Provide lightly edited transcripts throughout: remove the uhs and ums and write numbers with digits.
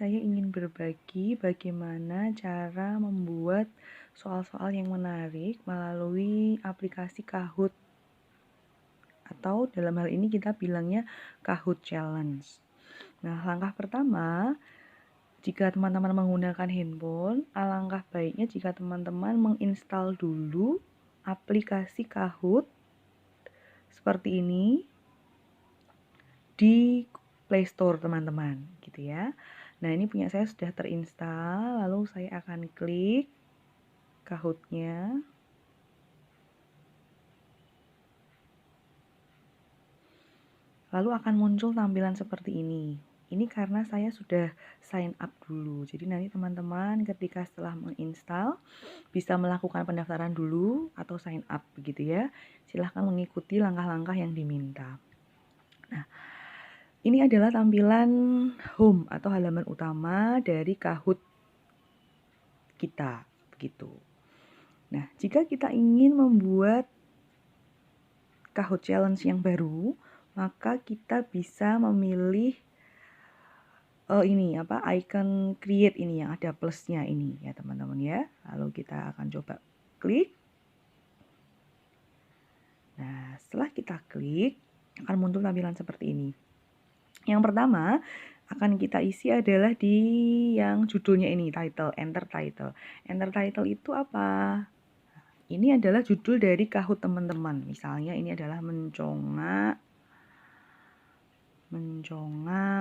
saya ingin berbagi bagaimana cara membuat soal-soal yang menarik melalui aplikasi Kahoot, atau dalam hal ini kita bilangnya Kahoot Challenge. Nah, langkah pertama, jika teman-teman menggunakan handphone, alangkah baiknya jika teman-teman menginstal dulu aplikasi Kahoot seperti ini di Play Store teman-teman, gitu ya. Nah, ini punya saya sudah terinstall, lalu saya akan klik Kahoot-nya. Lalu akan muncul tampilan seperti ini. Ini karena saya sudah sign up dulu. Jadi nanti teman-teman ketika setelah menginstal bisa melakukan pendaftaran dulu atau sign up begitu ya. Silahkan mengikuti langkah-langkah yang diminta. Nah, ini adalah tampilan home atau halaman utama dari Kahoot kita, begitu. Nah, jika kita ingin membuat Kahoot Challenge yang baru, maka kita bisa memilih icon create ini yang ada plusnya ini ya teman-teman ya. Lalu kita akan coba klik. Nah, setelah kita klik akan muncul tampilan seperti ini. Yang pertama akan kita isi adalah di yang judulnya ini, title, enter title. Enter title itu apa? Ini adalah judul dari Kahoot teman-teman. Misalnya ini adalah mencongak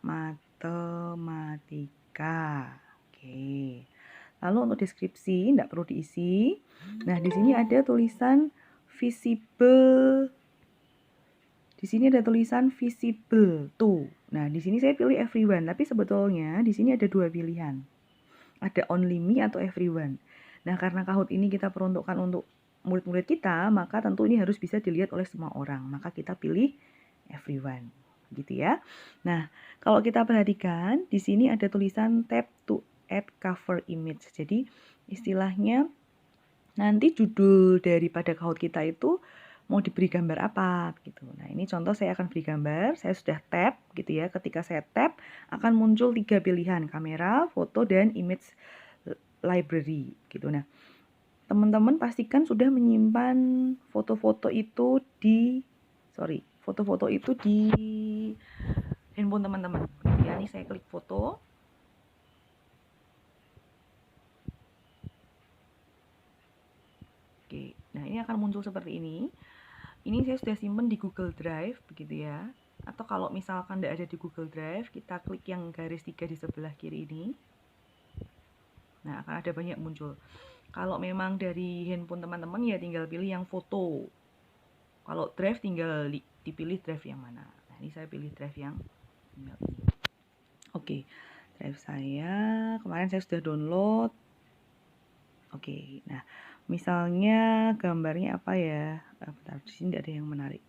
matematika. Oke. Lalu untuk deskripsi tidak perlu diisi. Nah, di sini ada tulisan visible. Di sini ada tulisan visible to. Nah, di sini saya pilih everyone, tapi sebetulnya di sini ada dua pilihan. Ada only me atau everyone. Nah, karena Kahoot ini kita peruntukkan untuk murid-murid kita, maka tentu ini harus bisa dilihat oleh semua orang. Maka kita pilih everyone, gitu ya. Nah, kalau kita perhatikan, di sini ada tulisan tap to add cover image. Jadi, istilahnya nanti judul daripada Kahoot kita itu mau diberi gambar apa gitu. Nah, ini contoh saya akan beri gambar, saya sudah tap gitu ya. Ketika saya tap akan muncul 3 pilihan, kamera, foto, dan image library gitu. Nah, teman-teman pastikan sudah menyimpan foto-foto itu di handphone teman-teman. Ya, ini saya klik foto. Oke, nah ini akan muncul seperti ini. Ini saya sudah simpan di Google Drive, begitu ya. Atau kalau misalkan tidak ada di Google Drive, kita klik yang garis 3 di sebelah kiri ini. Nah, akan ada banyak muncul. Kalau memang dari handphone teman-teman ya tinggal pilih yang foto. Kalau drive tinggal dipilih drive yang mana. Nah, ini saya pilih drive yang email ini. Oke, drive saya kemarin saya sudah download. Oke, nah misalnya gambarnya apa ya? Bentar, di sini tidak ada yang menarik.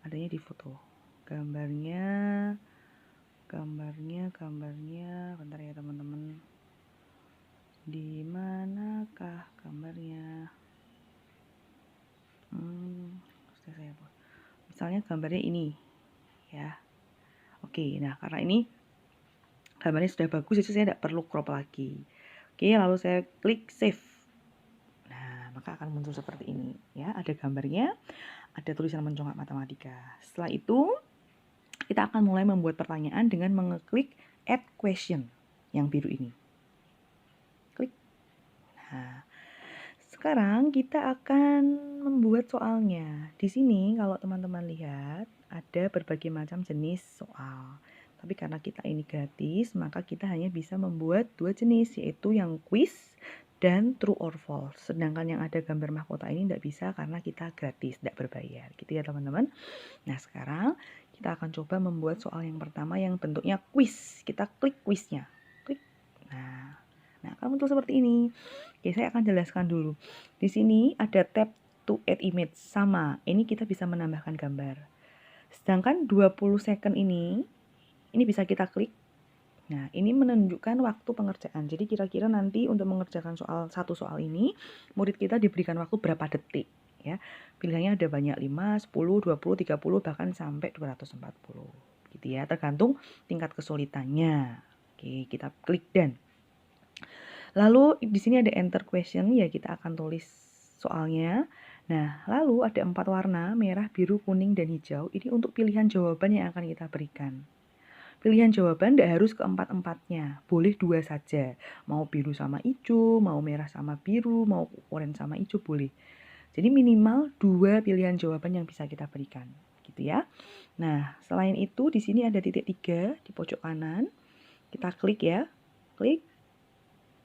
Adanya di foto. Gambarnya, bentar ya teman-teman. Di manakah gambarnya? Sudah saya buat. Misalnya gambarnya ini, ya. Oke, nah karena ini gambarnya sudah bagus, jadi saya tidak perlu crop lagi. Oke, lalu saya klik save. Nah, maka akan muncul seperti ini, ya. Ada gambarnya, ada tulisan mencongak matematika. Setelah itu, kita akan mulai membuat pertanyaan dengan mengeklik add question yang biru ini. Klik. Nah, sekarang kita akan membuat soalnya. Di sini kalau teman-teman lihat ada berbagai macam jenis soal. Tapi karena kita ini gratis, maka kita hanya bisa membuat 2 jenis, yaitu yang quiz dan true or false. Sedangkan yang ada gambar mahkota ini tidak bisa karena kita gratis, tidak berbayar. Gitu ya teman-teman. Nah, sekarang kita akan coba membuat soal yang pertama yang bentuknya quiz. Kita klik quiznya. Klik. Nah, akan muncul seperti ini. Oke, saya akan jelaskan dulu. Di sini ada tab to add image. Sama, ini kita bisa menambahkan gambar. Sedangkan 20 second ini bisa kita klik. Nah, ini menunjukkan waktu pengerjaan. Jadi kira-kira nanti untuk mengerjakan satu soal ini, murid kita diberikan waktu berapa detik. Ya, pilihannya ada banyak, 5, 10, 20, 30, bahkan sampai 240. Gitu ya, tergantung tingkat kesulitannya. Oke, kita klik dan. Lalu di sini ada enter question, ya kita akan tulis soalnya. Nah, lalu ada 4 warna, merah, biru, kuning, dan hijau. Ini untuk pilihan jawaban yang akan kita berikan. Pilihan jawaban tidak harus keempat-empatnya, boleh 2 saja. Mau biru sama hijau, mau merah sama biru, mau oranye sama hijau, boleh. Jadi minimal 2 pilihan jawaban yang bisa kita berikan, gitu ya. Nah, selain itu di sini ada titik 3 di pojok kanan. Kita klik ya, klik.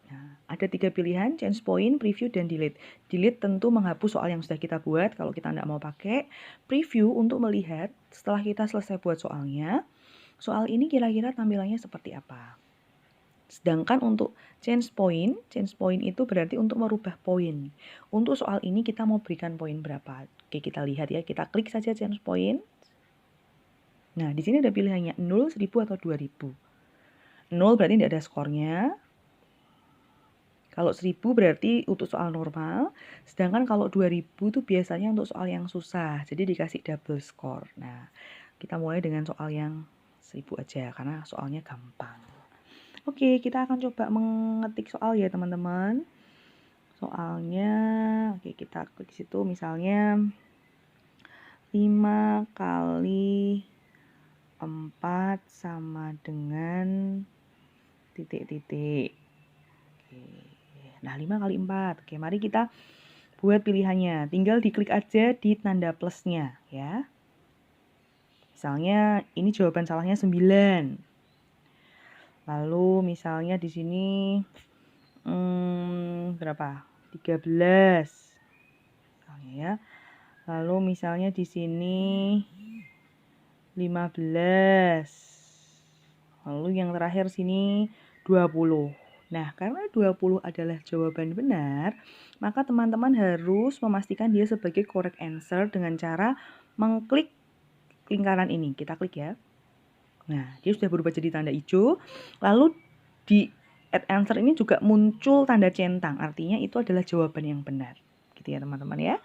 Nah, ada 3 pilihan, change point, preview, dan delete. Delete tentu menghapus soal yang sudah kita buat kalau kita tidak mau pakai. Preview untuk melihat setelah kita selesai buat soalnya, soal ini kira-kira tampilannya seperti apa. Sedangkan untuk change point itu berarti untuk merubah poin. Untuk soal ini kita mau berikan poin berapa? Oke, kita lihat ya, kita klik saja change point. Nah, di sini ada pilihannya 0, 1000, atau 2000. 0 berarti tidak ada skornya. Kalau 1000 berarti untuk soal normal, sedangkan kalau 2000 itu biasanya untuk soal yang susah, jadi dikasih double score. Nah, kita mulai dengan soal yang 1000 aja, karena soalnya gampang. Oke, kita akan coba mengetik soal ya teman-teman. Soalnya, oke kita klik situ misalnya 5 kali 4 sama dengan titik-titik. Oke. Nah, 5 kali 4. Oke, mari kita buat pilihannya. Tinggal diklik aja di tanda plusnya ya. Misalnya ini jawaban salahnya 9. Lalu misalnya di sini berapa? 13. Misalnya ya. Lalu misalnya di sini 15. Lalu yang terakhir sini 20. Nah, karena 20 adalah jawaban benar, maka teman-teman harus memastikan dia sebagai correct answer dengan cara mengklik lingkaran ini. Kita klik ya. Nah, dia sudah berubah jadi tanda hijau. Lalu di add answer ini juga muncul tanda centang. Artinya itu adalah jawaban yang benar. Gitu ya teman-teman ya.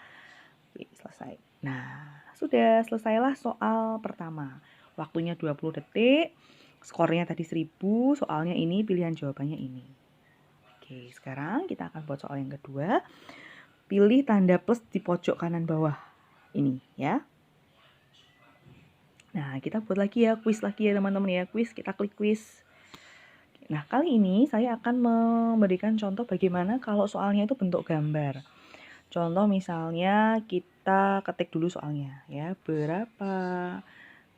Oke, selesai. Nah, sudah selesailah soal pertama. Waktunya 20 detik. Skornya tadi 1000, soalnya ini, pilihan jawabannya ini. Oke, sekarang kita akan buat soal yang kedua. Pilih tanda plus di pojok kanan bawah ini ya. Nah, kita buat lagi ya, kuis lagi ya teman-teman ya. Kuis, kita klik kuis. Nah, kali ini saya akan memberikan contoh bagaimana kalau soalnya itu bentuk gambar. Contoh misalnya kita ketik dulu soalnya ya. Berapa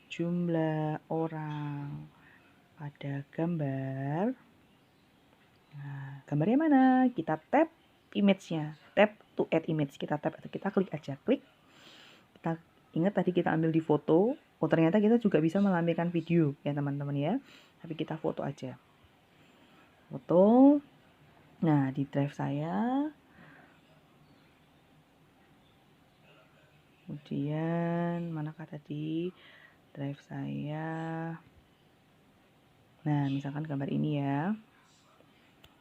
jumlah orang pada gambar? Nah, gambarnya mana? Kita tap image-nya. Tap to add image. Kita tap atau kita klik aja. Klik. Kita ingat tadi kita ambil di foto. Oh, ternyata kita juga bisa melampirkan video ya teman-teman ya. Tapi kita foto aja. Foto. Nah, di drive saya. Kemudian manakah tadi drive saya? Nah, misalkan gambar ini ya.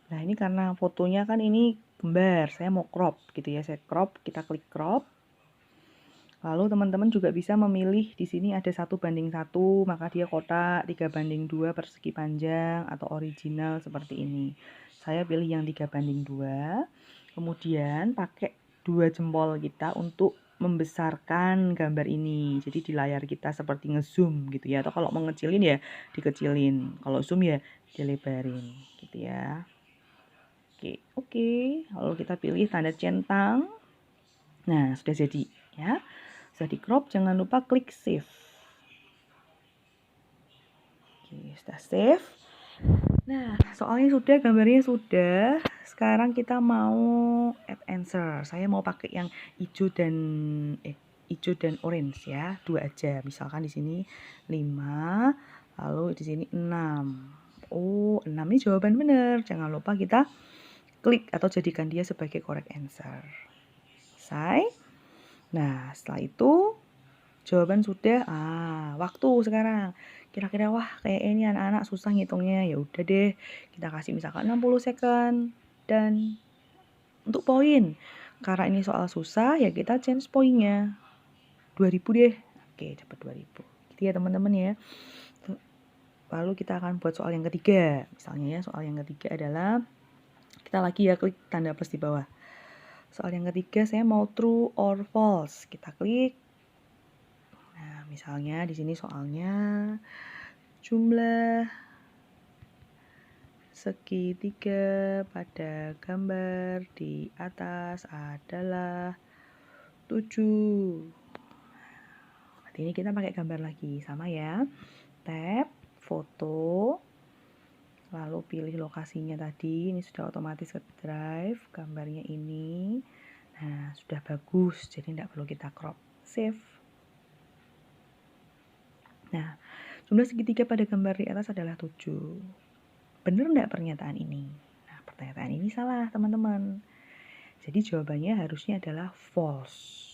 Nah, ini karena fotonya kan ini gambar, saya mau crop gitu ya. Saya crop, kita klik crop. Lalu teman-teman juga bisa memilih di sini ada 1:1, maka dia kotak, 3:2 persegi panjang atau original seperti ini. Saya pilih yang 3:2. Kemudian pakai 2 jempol kita untuk membesarkan gambar ini. Jadi di layar kita seperti ngezoom gitu ya. Atau kalau mau ngecilin ya dikecilin. Kalau zoom ya dilebarin gitu ya. Oke. Lalu kita pilih tanda centang. Nah, sudah jadi ya. Sudah di crop, jangan lupa klik save. Oke, sudah save. Nah, soalnya sudah, gambarnya sudah. Sekarang kita mau add answer. Saya mau pakai yang hijau dan orange ya. 2 aja. Misalkan di sini 5, lalu di sini 6. Oh, 6 ini jawaban benar. Jangan lupa kita klik atau jadikan dia sebagai correct answer. Selesai. Nah, setelah itu jawaban sudah. Waktu sekarang. Kira-kira wah kayak ini anak-anak susah ngitungnya. Ya udah deh, kita kasih misalkan 60 second. Dan untuk poin, karena ini soal susah ya kita change poinnya. 2000 deh. Oke, dapat 2000. Gitu ya teman-teman ya. Lalu kita akan buat soal yang ketiga. Misalnya ya, soal yang ketiga adalah kita lagi ya klik tanda plus di bawah. Soal yang ketiga saya mau true or false. Kita klik. Nah, misalnya di sini soalnya jumlah segitiga pada gambar di atas adalah 7. Berarti ini kita pakai gambar lagi, sama ya. Tab, foto, lalu pilih lokasinya tadi, ini sudah otomatis ke drive, gambarnya ini. Nah, sudah bagus, jadi tidak perlu kita crop. Save. Nah, jumlah segitiga pada gambar di atas adalah 7. Benar enggak pernyataan ini? Nah, pernyataan ini salah, teman-teman. Jadi jawabannya harusnya adalah false.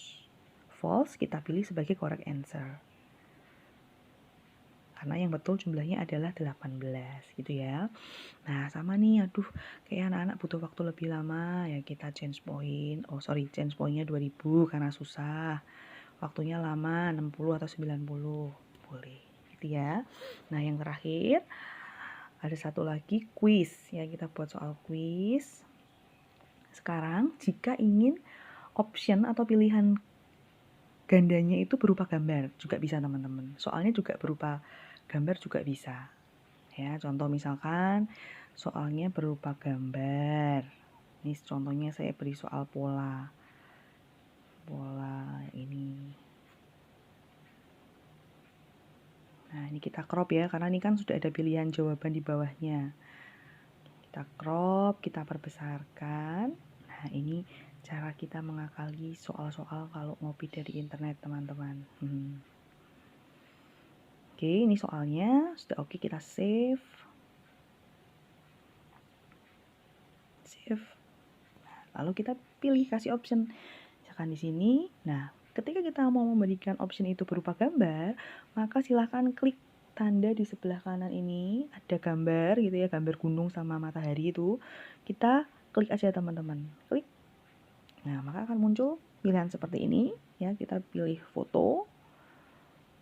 False kita pilih sebagai correct answer. Karena yang betul jumlahnya adalah 18 gitu ya. Nah sama nih, aduh kayak anak-anak butuh waktu lebih lama ya, kita change point. Change pointnya 2000 karena susah. Waktunya lama 60 atau 90 boleh gitu ya. Nah yang terakhir ada satu lagi quiz ya, kita buat soal quiz. Sekarang jika ingin option atau pilihan gandanya itu berupa gambar juga bisa teman-teman. Soalnya juga berupa gambar juga bisa. Ya, contoh misalkan soalnya berupa gambar. Ini contohnya saya beri soal pola. Pola ini. Nah, ini kita crop ya karena ini kan sudah ada pilihan jawaban di bawahnya. Kita crop, kita perbesarkan. Nah, ini cara kita mengakali soal-soal kalau ngopi dari internet, teman-teman. Oke, ini soalnya sudah oke, kita save. Save. Nah, lalu kita pilih kasih option. Misalkan di sini. Nah, ketika kita mau memberikan option itu berupa gambar, maka silahkan klik tanda di sebelah kanan ini, ada gambar gitu ya, gambar gunung sama matahari itu. Kita klik aja teman-teman. Klik. Nah, maka akan muncul pilihan seperti ini ya. Kita pilih foto.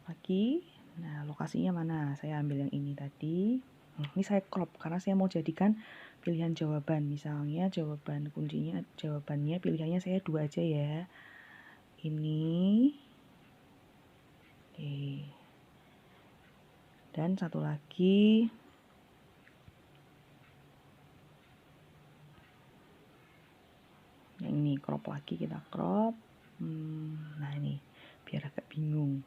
Lagi. Nah, lokasinya mana? Saya ambil yang ini tadi. Ini saya crop karena saya mau jadikan pilihan jawaban. Misalnya jawaban kuncinya, jawabannya pilihannya saya 2 aja ya. Ini. Oke. Dan satu lagi. Yang ini crop lagi, kita crop. Nah ini biar agak bingung.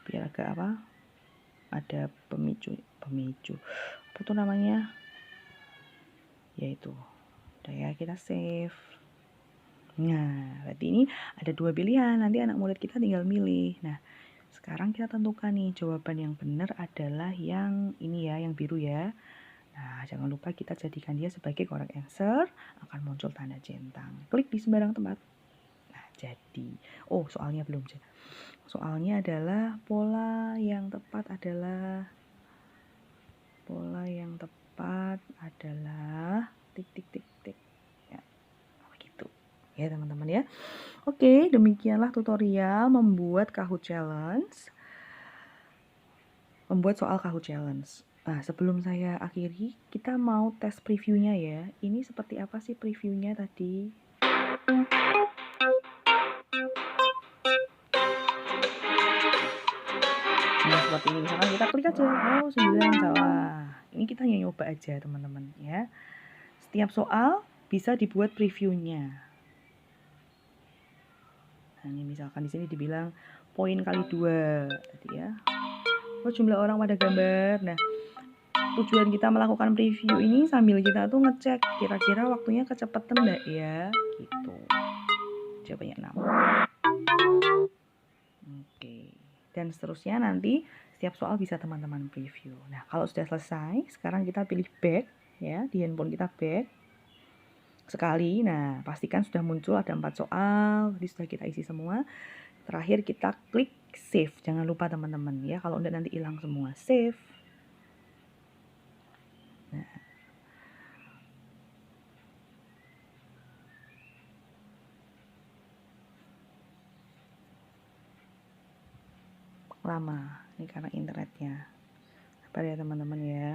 Biar agak apa? Ada pemicu. Apa tuh namanya? Yaitu. Udah ya, kita save. Nah, berarti ini ada 2 pilihan. Nanti anak murid kita tinggal milih. Nah, sekarang kita tentukan nih jawaban yang benar adalah yang ini ya, yang biru ya. Nah, jangan lupa kita jadikan dia sebagai correct answer. Akan muncul tanda centang. Klik di sembarang tempat. Nah, jadi. Oh, soalnya belum. Soalnya adalah pola yang tepat adalah tik. Ya, begitu. Ya, teman-teman ya. Oke, demikianlah tutorial membuat Kahoot Challenge. Membuat soal Kahoot Challenge. Nah, sebelum saya akhiri, kita mau tes previewnya ya. Ini seperti apa sih previewnya tadi? Nah, seperti ini. Misalkan kita klik aja. Oh, 9 salah. Ini kita hanya nyoba aja, teman-teman ya. Setiap soal bisa dibuat previewnya. Nah, ini misalkan di sini dibilang poin kali 2 tadi ya. Oh, jumlah orang pada gambar. Nah, tujuan kita melakukan preview ini sambil kita tuh ngecek kira-kira waktunya kecepatan enggak ya, gitu. Jawabannya 6. Oke. Dan seterusnya nanti setiap soal bisa teman-teman preview. Nah, kalau sudah selesai, sekarang kita pilih back ya, di handphone kita back sekali. Nah, pastikan sudah muncul ada 4 soal, tadi sudah kita isi semua. Terakhir kita klik save. Jangan lupa teman-teman ya, kalau enggak nanti hilang semua. Save. Nah, lama ini karena internetnya. daftar ya teman-teman ya.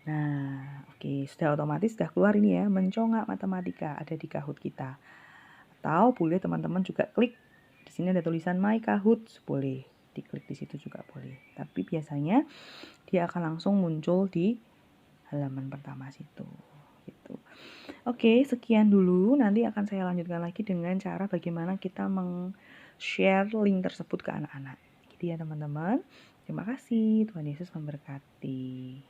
Nah, oke, sudah otomatis sudah keluar ini ya, mencongak matematika ada di Kahoot kita. Atau boleh teman-teman juga klik di sini ada tulisan My Kahoot, boleh diklik di situ juga boleh. Tapi biasanya dia akan langsung muncul di halaman pertama situ. Gitu. Oke, sekian dulu. Nanti akan saya lanjutkan lagi dengan cara bagaimana kita share link tersebut ke anak-anak. Gitu ya teman-teman. Terima kasih. Tuhan Yesus memberkati.